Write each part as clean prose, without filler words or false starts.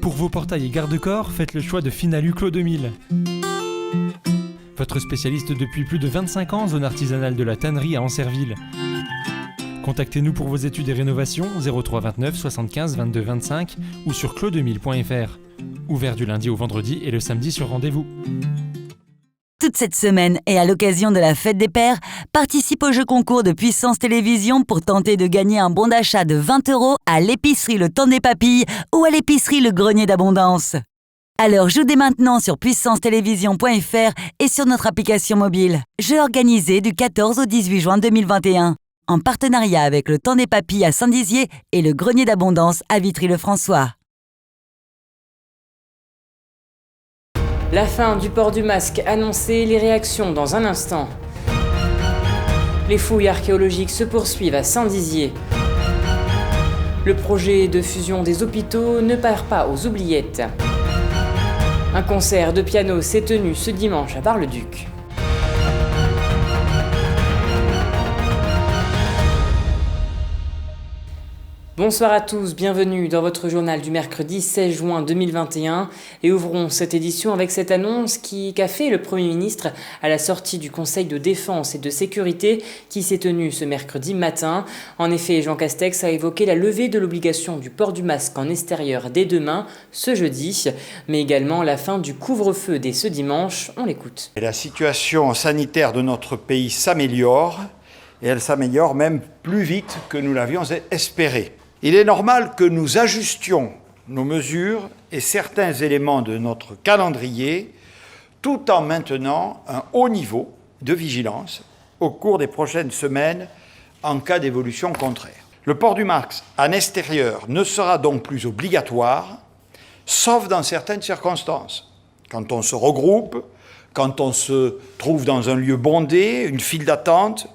Pour vos portails et garde-corps, faites le choix de Finalu Clos 2000. Votre spécialiste depuis plus de 25 ans, zone artisanale de la tannerie à Ancerville. Contactez-nous pour vos études et rénovations 03 29 75 22 25 ou sur clos2000.fr. Ouvert du lundi au vendredi et le samedi sur rendez-vous. Toute cette semaine et à l'occasion de la fête des pères, participe au jeu concours de Puissance Télévisions pour tenter de gagner un bon d'achat de 20 € à l'épicerie Le Temps des Papilles ou à l'épicerie Le Grenier d'Abondance. Alors joue dès maintenant sur puissancetélévision.fr et sur notre application mobile. Jeu organisé du 14 au 18 juin 2021. En partenariat avec Le Temps des Papilles à Saint-Dizier et Le Grenier d'Abondance à Vitry-le-François. La fin du port du masque annoncée, les réactions dans un instant. Les fouilles archéologiques se poursuivent à Saint-Dizier. Le projet de fusion des hôpitaux ne part pas aux oubliettes. Un concert de piano s'est tenu ce dimanche à Bar-le-Duc. Bonsoir à tous, bienvenue dans votre journal du mercredi 16 juin 2021 et ouvrons cette édition avec cette annonce qu'a fait le Premier ministre à la sortie du Conseil de défense et de sécurité qui s'est tenu ce mercredi matin. En effet, Jean Castex a évoqué la levée de l'obligation du port du masque en extérieur dès demain, ce jeudi, mais également la fin du couvre-feu dès ce dimanche. On l'écoute. La situation sanitaire de notre pays s'améliore et elle s'améliore même plus vite que nous l'avions espéré. Il est normal que nous ajustions nos mesures et certains éléments de notre calendrier tout en maintenant un haut niveau de vigilance au cours des prochaines semaines en cas d'évolution contraire. Le port du masque en extérieur ne sera donc plus obligatoire, sauf dans certaines circonstances. Quand on se regroupe, quand on se trouve dans un lieu bondé, une file d'attente,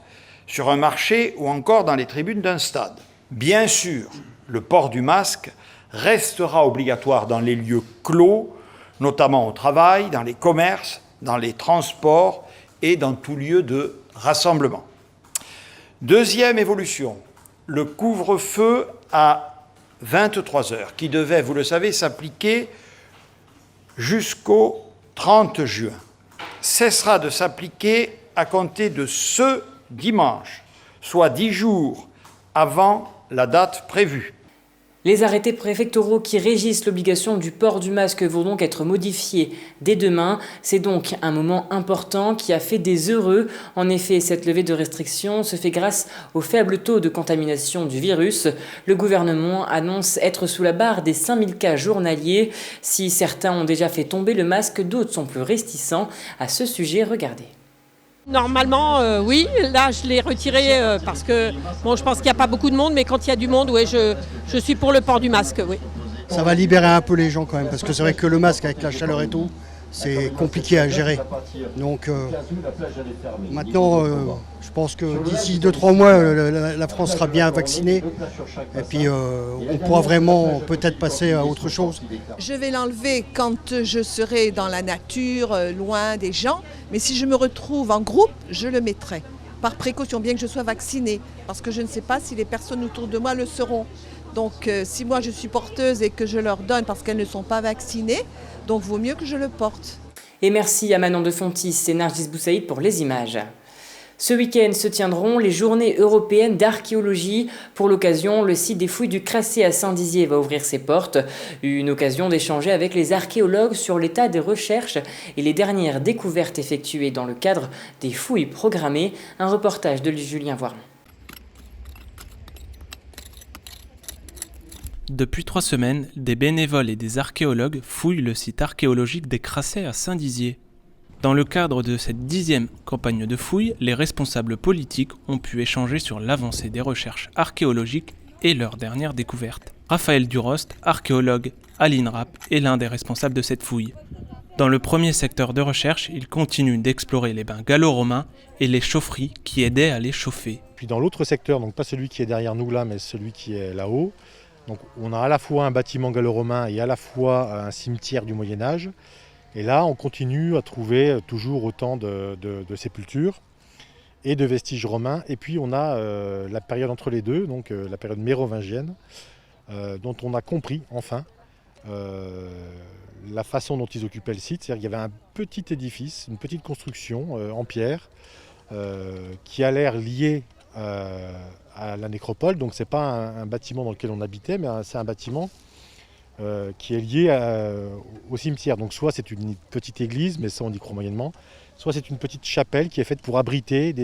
sur un marché ou encore dans les tribunes d'un stade. Bien sûr, le port du masque restera obligatoire dans les lieux clos, notamment au travail, dans les commerces, dans les transports et dans tout lieu de rassemblement. Deuxième évolution, le couvre-feu à 23 heures, qui devait, vous le savez, s'appliquer jusqu'au 30 juin, cessera de s'appliquer à compter de ce dimanche, soit 10 jours avant la date prévue. Les arrêtés préfectoraux qui régissent l'obligation du port du masque vont donc être modifiés dès demain. C'est donc un moment important qui a fait des heureux. En effet, cette levée de restrictions se fait grâce au faible taux de contamination du virus. Le gouvernement annonce être sous la barre des 5000 cas journaliers. Si certains ont déjà fait tomber le masque, d'autres sont plus réticents. À ce sujet, regardez. Normalement, oui. Là, je l'ai retiré parce que je pense qu'il n'y a pas beaucoup de monde, mais quand il y a du monde, oui, je suis pour le port du masque, oui. Ça va libérer un peu les gens quand même, parce que c'est vrai que le masque avec la chaleur et tout, c'est compliqué à gérer. Donc maintenant, je pense que d'ici 2-3 mois, la France sera bien vaccinée. Et puis on pourra vraiment peut-être passer à autre chose. Je vais l'enlever quand je serai dans la nature, loin des gens. Mais si je me retrouve en groupe, je le mettrai. Par précaution, bien que je sois vaccinée. Parce que je ne sais pas si les personnes autour de moi le seront. Donc si moi je suis porteuse et que je leur donne parce qu'elles ne sont pas vaccinées, donc vaut mieux que je le porte. Et merci à Manon de Fontis et Nargis Boussaïd pour les images. Ce week-end se tiendront les journées européennes d'archéologie. Pour l'occasion, le site des fouilles du Crassé à Saint-Dizier va ouvrir ses portes. Une occasion d'échanger avec les archéologues sur l'état des recherches et les dernières découvertes effectuées dans le cadre des fouilles programmées. Un reportage de Julien Voiron. Depuis 3 semaines, des bénévoles et des archéologues fouillent le site archéologique des Crassets à Saint-Dizier. Dans le cadre de cette 10e campagne de fouilles, les responsables politiques ont pu échanger sur l'avancée des recherches archéologiques et leurs dernières découvertes. Raphaël Durost, archéologue à l'INRAP, est l'un des responsables de cette fouille. Dans le premier secteur de recherche, il continue d'explorer les bains gallo-romains et les chaufferies qui aidaient à les chauffer. Puis dans l'autre secteur, donc pas celui qui est derrière nous là, mais celui qui est là-haut, donc on a à la fois un bâtiment gallo-romain et à la fois un cimetière du Moyen-Âge. Et là, on continue à trouver toujours autant de sépultures et de vestiges romains. Et puis on a la période entre les deux, donc la période mérovingienne, dont on a compris enfin la façon dont ils occupaient le site. C'est-à-dire qu'il y avait un petit édifice, une petite construction en pierre qui a l'air lié à la nécropole. Donc ce n'est pas un bâtiment dans lequel on habitait, mais c'est un bâtiment qui est lié au cimetière. Donc soit c'est une petite église, mais ça on y croit moyennement, soit c'est une petite chapelle qui est faite pour abriter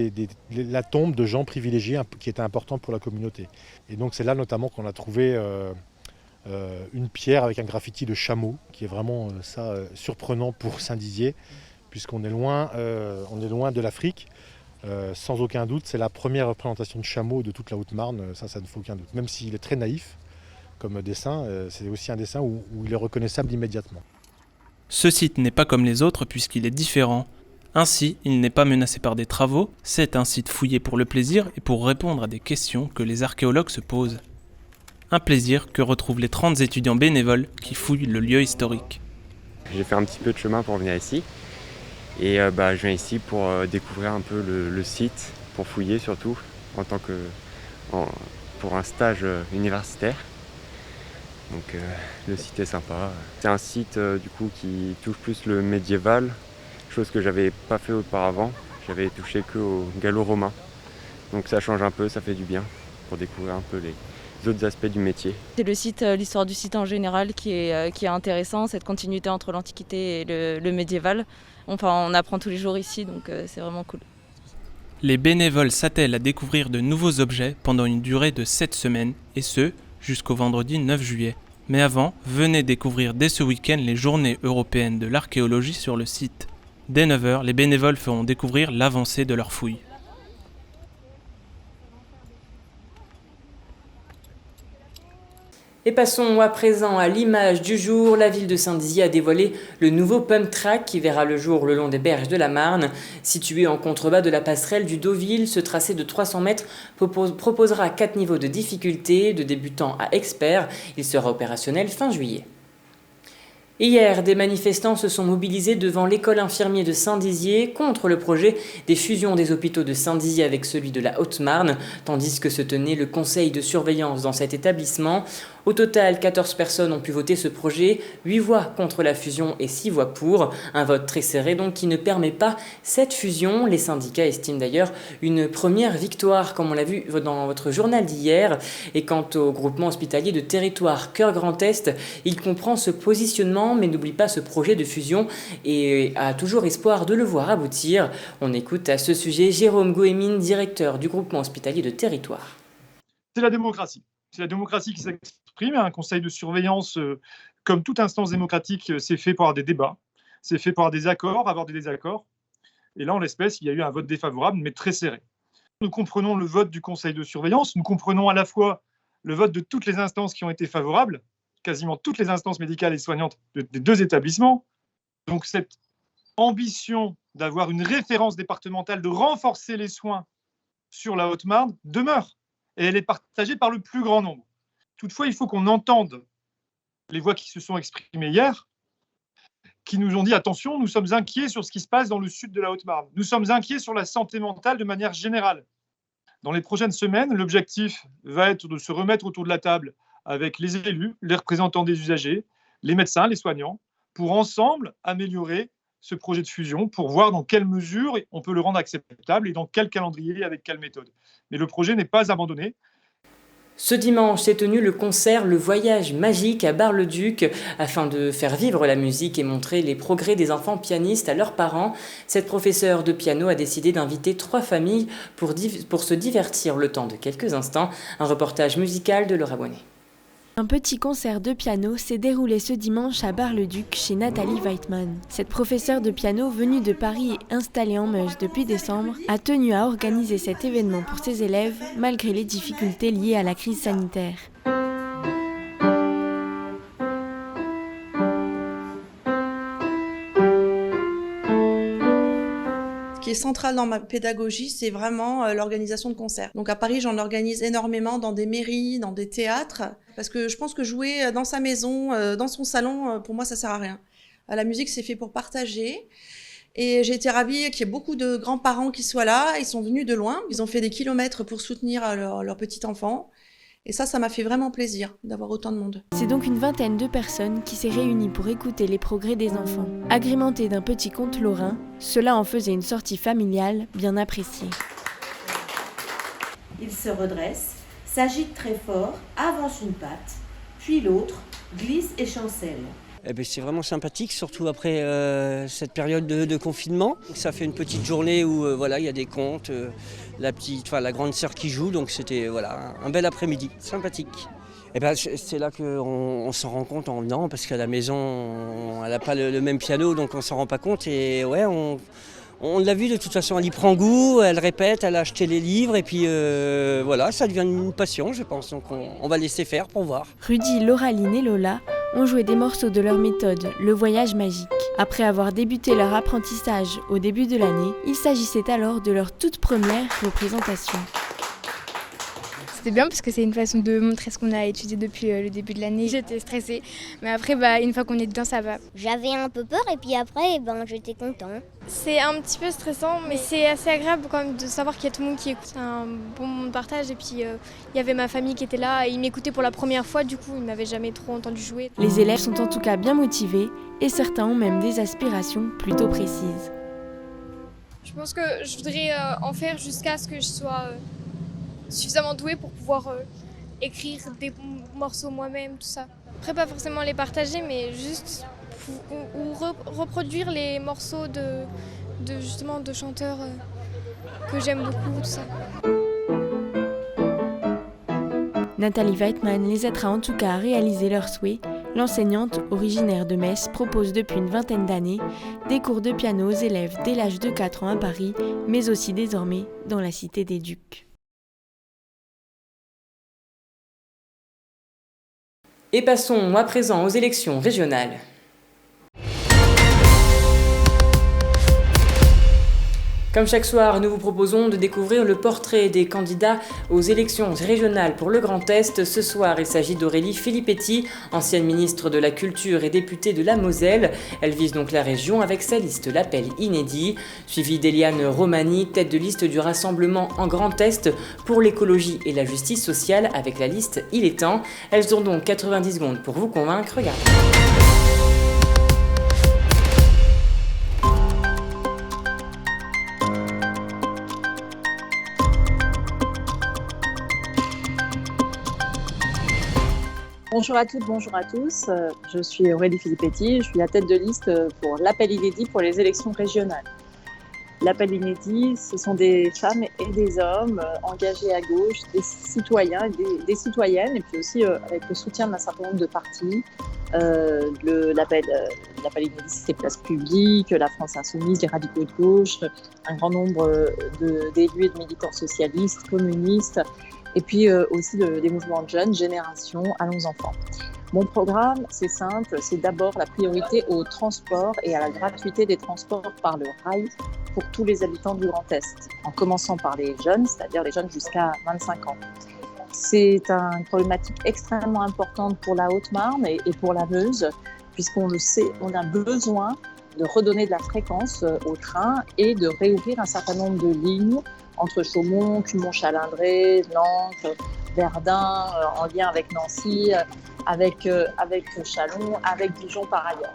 la tombe de gens privilégiés qui étaient importants pour la communauté. Et donc c'est là notamment qu'on a trouvé une pierre avec un graffiti de chameau, qui est vraiment surprenant pour Saint-Dizier, puisqu'on est loin de l'Afrique. Sans aucun doute, c'est la première représentation de chameau de toute la Haute-Marne, ça ne fait aucun doute. Même s'il est très naïf comme dessin, c'est aussi un dessin où il est reconnaissable immédiatement. Ce site n'est pas comme les autres puisqu'il est différent. Ainsi, il n'est pas menacé par des travaux, c'est un site fouillé pour le plaisir et pour répondre à des questions que les archéologues se posent. Un plaisir que retrouvent les 30 étudiants bénévoles qui fouillent le lieu historique. J'ai fait un petit peu de chemin pour venir ici. Et je viens ici pour découvrir un peu le site, pour fouiller surtout, pour un stage universitaire. Donc le site est sympa. C'est un site du coup qui touche plus le médiéval, chose que j'avais pas fait auparavant. J'avais touché qu'au gallo-romain. Donc ça change un peu, ça fait du bien pour découvrir un peu les autres aspects du métier. C'est le site, l'histoire du site en général qui est intéressant, cette continuité entre l'Antiquité et le médiéval. Enfin, on apprend tous les jours ici, donc c'est vraiment cool. Les bénévoles s'attellent à découvrir de nouveaux objets pendant une durée de 7 semaines, et ce, jusqu'au vendredi 9 juillet. Mais avant, venez découvrir dès ce week-end les journées européennes de l'archéologie sur le site. Dès 9h, les bénévoles feront découvrir l'avancée de leurs fouilles. Et passons à présent à l'image du jour. La ville de Saint-Dizier a dévoilé le nouveau pump track qui verra le jour le long des berges de la Marne. Situé en contrebas de la passerelle du Deauville, ce tracé de 300 mètres proposera 4 niveaux de difficulté, de débutant à expert. Il sera opérationnel fin juillet. Hier, des manifestants se sont mobilisés devant l'école infirmier de Saint-Dizier contre le projet des fusions des hôpitaux de Saint-Dizier avec celui de la Haute-Marne, tandis que se tenait le conseil de surveillance dans cet établissement. Au total, 14 personnes ont pu voter ce projet, 8 voix contre la fusion et 6 voix pour. Un vote très serré donc qui ne permet pas cette fusion. Les syndicats estiment d'ailleurs une première victoire, comme on l'a vu dans votre journal d'hier. Et quant au groupement hospitalier de territoire Cœur Grand Est, il comprend ce positionnement mais n'oublie pas ce projet de fusion et a toujours espoir de le voir aboutir. On écoute à ce sujet Jérôme Goémine, directeur du groupement hospitalier de territoire. C'est la démocratie. C'est la démocratie qui s'exprime. Un conseil de surveillance, comme toute instance démocratique, c'est fait pour avoir des débats, c'est fait pour avoir des accords, avoir des désaccords. Et là, en l'espèce, il y a eu un vote défavorable, mais très serré. Nous comprenons le vote du conseil de surveillance, nous comprenons à la fois le vote de toutes les instances qui ont été favorables, quasiment toutes les instances médicales et soignantes des deux établissements. Donc cette ambition d'avoir une référence départementale, de renforcer les soins sur la Haute-Marne demeure. Et elle est partagée par le plus grand nombre. Toutefois, il faut qu'on entende les voix qui se sont exprimées hier, qui nous ont dit « Attention, nous sommes inquiets sur ce qui se passe dans le sud de la Haute-Marne. Nous sommes inquiets sur la santé mentale de manière générale. » Dans les prochaines semaines, l'objectif va être de se remettre autour de la table avec les élus, les représentants des usagers, les médecins, les soignants, pour ensemble améliorer ce projet de fusion, pour voir dans quelle mesure on peut le rendre acceptable et dans quel calendrier et avec quelle méthode. Mais le projet n'est pas abandonné. Ce dimanche s'est tenu le concert Le Voyage Magique à Bar-le-Duc. Afin de faire vivre la musique et montrer les progrès des enfants pianistes à leurs parents, cette professeure de piano a décidé d'inviter 3 familles pour se divertir le temps de quelques instants. Un reportage musical de Laura Bonnet. Un petit concert de piano s'est déroulé ce dimanche à Bar-le-Duc chez Nathalie Weitman. Cette professeure de piano venue de Paris et installée en Meuse depuis décembre a tenu à organiser cet événement pour ses élèves malgré les difficultés liées à la crise sanitaire. Ce qui est central dans ma pédagogie, c'est vraiment l'organisation de concerts. Donc à Paris, j'en organise énormément dans des mairies, dans des théâtres, parce que je pense que jouer dans sa maison, dans son salon, pour moi, ça sert à rien. La musique, c'est fait pour partager. Et j'ai été ravie qu'il y ait beaucoup de grands-parents qui soient là. Ils sont venus de loin. Ils ont fait des kilomètres pour soutenir leur petit enfant. Et ça m'a fait vraiment plaisir d'avoir autant de monde. C'est donc une vingtaine de personnes qui s'est réunie pour écouter les progrès des enfants. Agrémenté d'un petit conte lorrain, cela en faisait une sortie familiale bien appréciée. Il se redresse, s'agite très fort, avance une patte, puis l'autre, glisse et chancelle. C'est vraiment sympathique, surtout après cette période de confinement. Ça fait une petite journée où il y a des contes, la grande sœur qui joue, donc c'était un bel après-midi, sympathique. C'est là qu'on s'en rend compte en venant, parce qu'à la maison, elle n'a pas le même piano, donc on ne s'en rend pas compte. Et on l'a vu de toute façon, elle y prend goût, elle répète, elle a acheté les livres, et puis ça devient une passion, je pense. Donc on va laisser faire pour voir. Rudy, Lauraline et Lola ont joué des morceaux de leur méthode, le voyage magique. Après avoir débuté leur apprentissage au début de l'année, il s'agissait alors de leur toute première représentation. C'était bien parce que c'est une façon de montrer ce qu'on a étudié depuis le début de l'année. J'étais stressée, mais après, une fois qu'on est dedans, ça va. J'avais un peu peur et puis après, j'étais content. C'est un petit peu stressant, mais c'est assez agréable quand même de savoir qu'il y a tout le monde qui écoute. C'est un bon moment de partage et puis il y avait ma famille qui était là et ils m'écoutaient pour la première fois, du coup, ils ne m'avaient jamais trop entendu jouer. Les élèves sont en tout cas bien motivés et certains ont même des aspirations plutôt précises. Je pense que je voudrais en faire jusqu'à ce que je sois suffisamment douée pour pouvoir écrire des morceaux moi-même, tout ça. Après, pas forcément les partager, mais juste reproduire les morceaux de chanteurs que j'aime beaucoup, tout ça. Nathalie Weitman les aidera en tout cas à réaliser leurs souhaits. L'enseignante, originaire de Metz, propose depuis une vingtaine d'années des cours de piano aux élèves dès l'âge de 4 ans à Paris, mais aussi désormais dans la Cité des Ducs. Et passons à présent aux élections régionales. Comme chaque soir, nous vous proposons de découvrir le portrait des candidats aux élections régionales pour le Grand Est. Ce soir, il s'agit d'Aurélie Filippetti, ancienne ministre de la Culture et députée de la Moselle. Elle vise donc la région avec sa liste L'Appel Inédit, suivie d'Eliane Romani, tête de liste du Rassemblement en Grand Est pour l'écologie et la justice sociale avec la liste Il est temps. Elles ont donc 90 secondes pour vous convaincre. Regardez. Bonjour à toutes, bonjour à tous. Je suis Aurélie Filippetti, je suis la tête de liste pour l'Appel Inédit pour les élections régionales. L'Appel Inédit, ce sont des femmes et des hommes engagés à gauche, des citoyens et des citoyennes, et puis aussi avec le soutien d'un certain nombre de partis. L'Appel Inédit, c'est Place Publique, la France Insoumise, les radicaux de gauche, un grand nombre d'élus et de militants socialistes, communistes, et puis aussi des mouvements de jeunes, Génération, Allons Enfants. Mon programme, c'est simple, c'est d'abord la priorité au transport et à la gratuité des transports par le rail pour tous les habitants du Grand Est, en commençant par les jeunes, c'est-à-dire les jeunes jusqu'à 25 ans. C'est une problématique extrêmement importante pour la Haute-Marne et pour la Meuse, puisqu'on le sait, on a besoin de redonner de la fréquence au train et de réouvrir un certain nombre de lignes entre Chaumont, Cumont-Chalindré, Nantes, Verdun, en lien avec Nancy, avec Châlons, avec Dijon par ailleurs.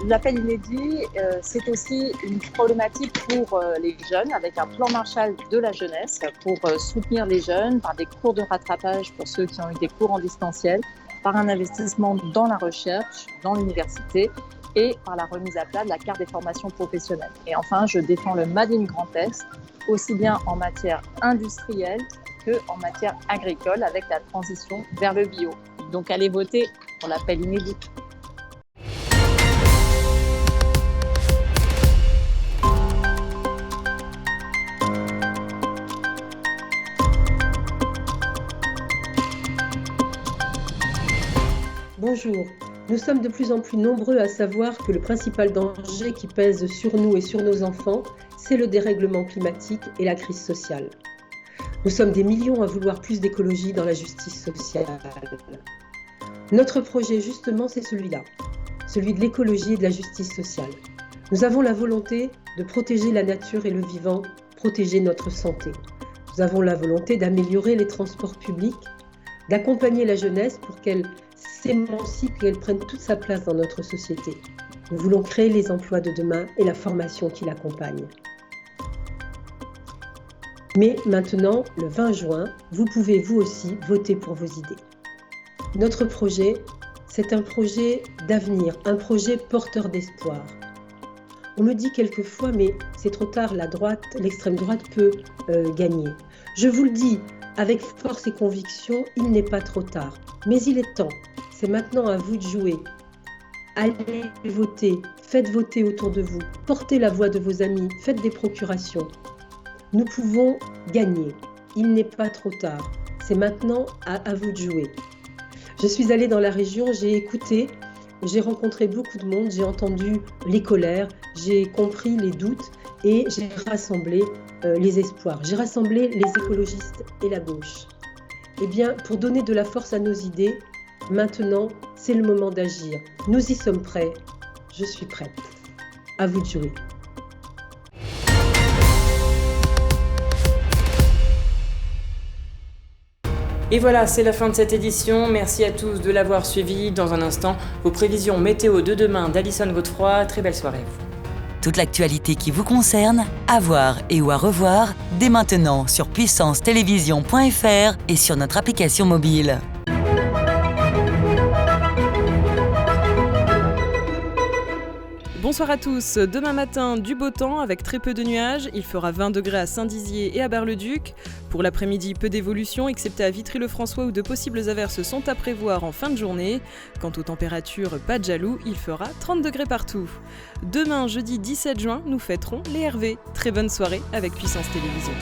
L'Appel Inédit, c'est aussi une problématique pour les jeunes, avec un plan Marshall de la jeunesse pour soutenir les jeunes par des cours de rattrapage pour ceux qui ont eu des cours en distanciel, par un investissement dans la recherche, dans l'université et par la remise à plat de la carte des formations professionnelles. Et enfin, je défends le Made in Grand Est, aussi bien en matière industrielle qu'en matière agricole, avec la transition vers le bio. Donc allez voter pour l'Appel Inédit. Bonjour, nous sommes de plus en plus nombreux à savoir que le principal danger qui pèse sur nous et sur nos enfants, c'est le dérèglement climatique et la crise sociale. Nous sommes des millions à vouloir plus d'écologie dans la justice sociale. Notre projet, justement, c'est celui-là, celui de l'écologie et de la justice sociale. Nous avons la volonté de protéger la nature et le vivant, protéger notre santé. Nous avons la volonté d'améliorer les transports publics, d'accompagner la jeunesse pour qu'elle s'émancipe, qu'elle prenne toute sa place dans notre société. Nous voulons créer les emplois de demain et la formation qui l'accompagne. Mais maintenant, le 20 juin, vous pouvez vous aussi voter pour vos idées. Notre projet, c'est un projet d'avenir, un projet porteur d'espoir. On me dit quelquefois, mais c'est trop tard, l'extrême droite peut gagner. Je vous le dis, avec force et conviction, il n'est pas trop tard. Mais il est temps, c'est maintenant à vous de jouer. Allez voter, faites voter autour de vous, portez la voix de vos amis, faites des procurations. Nous pouvons gagner, il n'est pas trop tard, c'est maintenant à vous de jouer. Je suis allée dans la région, j'ai écouté, j'ai rencontré beaucoup de monde, j'ai entendu les colères, j'ai compris les doutes et j'ai rassemblé les espoirs. J'ai rassemblé les écologistes et la gauche. Eh bien, pour donner de la force à nos idées, maintenant, c'est le moment d'agir. Nous y sommes prêts, je suis prête. À vous de jouer. Et voilà, c'est la fin de cette édition. Merci à tous de l'avoir suivi. Dans un instant, vos prévisions météo de demain d'Alison Godefroy. Très belle soirée à vous. Toute l'actualité qui vous concerne, à voir et ou à revoir, dès maintenant sur puissancetélévision.fr et sur notre application mobile. Bonsoir à tous. Demain matin, du beau temps avec très peu de nuages. Il fera 20 degrés à Saint-Dizier et à Bar-le-Duc. Pour l'après-midi, peu d'évolution, excepté à Vitry-le-François où de possibles averses sont à prévoir en fin de journée. Quant aux températures, pas de jaloux, il fera 30 degrés partout. Demain, jeudi 17 juin, nous fêterons les Hervé. Très bonne soirée avec Puissance Télévision.